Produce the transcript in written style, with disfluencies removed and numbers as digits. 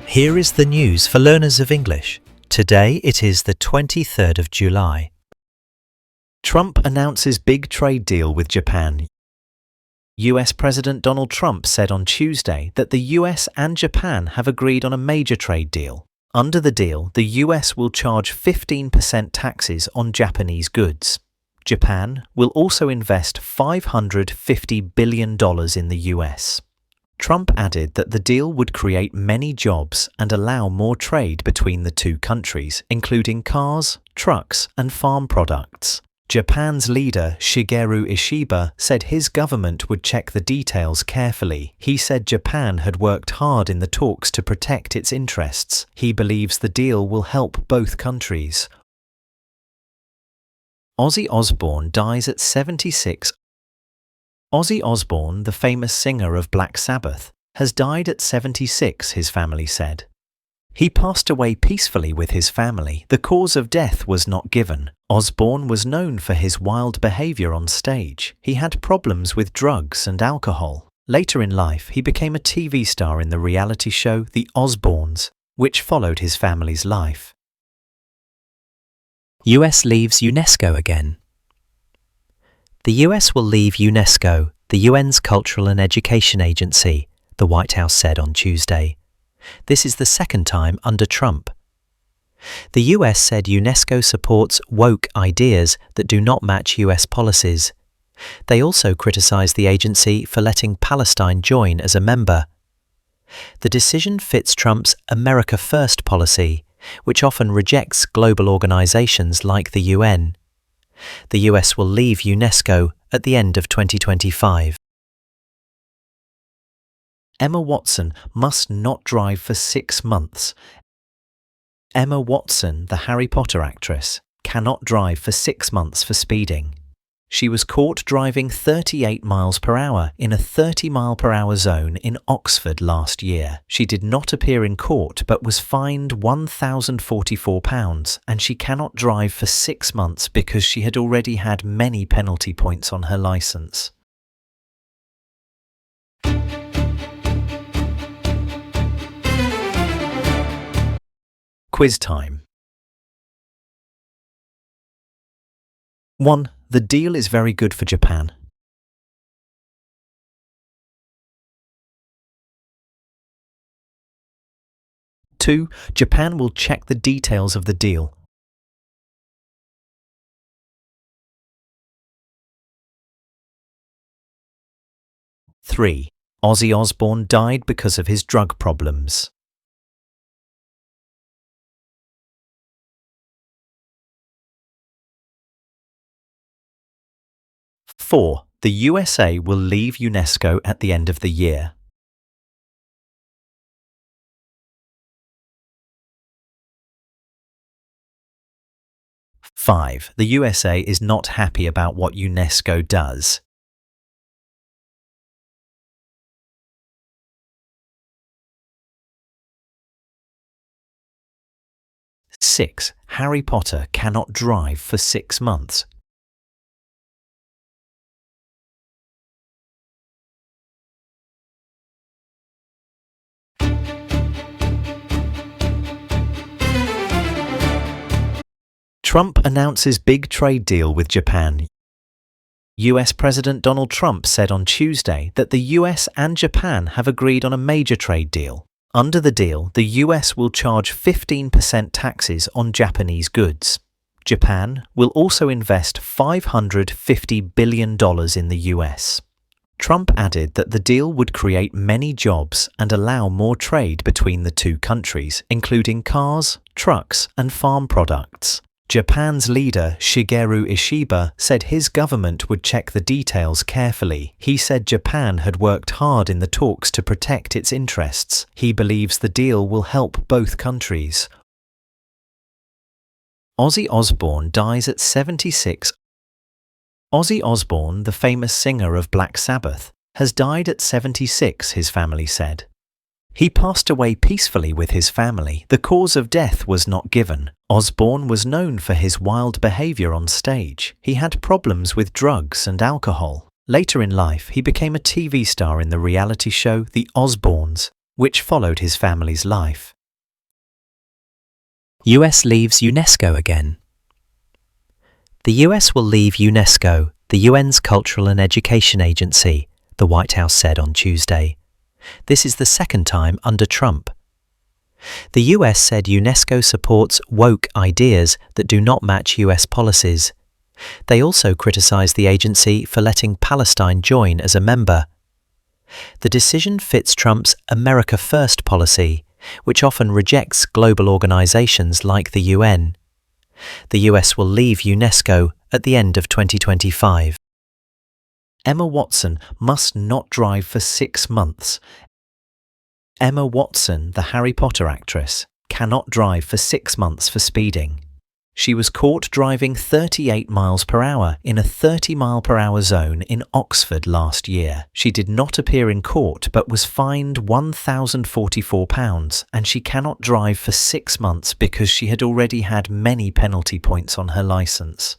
Here is the news for learners of English. Today it is the 23rd of July. Trump announces big trade deal with Japan. US President Donald Trump said on Tuesday that the US and Japan have agreed on a major trade deal. Under the deal, the US will charge 15% taxes on Japanese goods. Japan will also invest $550 billion in the US. Trump added that the deal would create many jobs and allow more trade between the two countries, including cars, trucks, and farm products. Japan's leader, Shigeru Ishiba, said his government would check the details carefully. He said Japan had worked hard in the talks to protect its interests. He believes the deal will help both countries. Ozzy Osbourne dies at 76. Ozzy Osbourne, the famous singer of Black Sabbath, has died at 76, his family said. He passed away peacefully with his family. The cause of death was not given. Osbourne was known for his wild behavior on stage. He had problems with drugs and alcohol. Later in life, he became a TV star in the reality show The Osbournes, which followed his family's life. US leaves UNESCO again. The US will leave UNESCO, the UN's cultural and education agency, the White House said on Tuesday. This is the second time under Trump. The US said UNESCO supports woke ideas that do not match US policies. They also criticized the agency for letting Palestine join as a member. The decision fits Trump's America First policy, which often rejects global organizations like the UN. The US will leave UNESCO at the end of 2025. Emma Watson must not drive for 6 months. Emma Watson, the Harry Potter actress, cannot drive for 6 months for speeding. She was caught driving 38 miles per hour in a 30-mile-per-hour zone in Oxford last year. She did not appear in court but was fined £1,044, and she cannot drive for 6 months because she had already had many penalty points on her licence. Quiz time. 1. The deal is very good for Japan. 2. Japan will check the details of the deal. 3. Ozzy Osbourne died because of his drug problems. 4. The USA will leave UNESCO at the end of the year. 5. The USA is not happy about what UNESCO does. 6. Harry Potter cannot drive for 6 months. Trump announces big trade deal with Japan. US President Donald Trump said on Tuesday that the US and Japan have agreed on a major trade deal. Under the deal, the US will charge 15% taxes on Japanese goods. Japan will also invest $550 billion in the US. Trump added that the deal would create many jobs and allow more trade between the two countries, including cars, trucks, and farm products. Japan's leader, Shigeru Ishiba, said his government would check the details carefully. He said Japan had worked hard in the talks to protect its interests. He believes the deal will help both countries. Ozzy Osbourne dies at 76. Ozzy Osbourne, the famous singer of Black Sabbath, has died at 76, his family said. He passed away peacefully with his family. The cause of death was not given. Osbourne was known for his wild behavior on stage. He had problems with drugs and alcohol. Later in life, he became a TV star in the reality show The Osbournes, which followed his family's life. US leaves UNESCO again. The US will leave UNESCO, the UN's cultural and education agency, the White House said on Tuesday. This is the second time under Trump. The US said UNESCO supports woke ideas that do not match US policies. They also criticized the agency for letting Palestine join as a member. The decision fits Trump's America First policy, which often rejects global organizations like the UN. The US will leave UNESCO at the end of 2025. Emma Watson must not drive for 6 months. Emma Watson, the Harry Potter actress, cannot drive for 6 months for speeding. She was caught driving 38 miles per hour in a 30-mile-per-hour zone in Oxford last year. She did not appear in court but was fined £1,044, and she cannot drive for 6 months because she had already had many penalty points on her licence.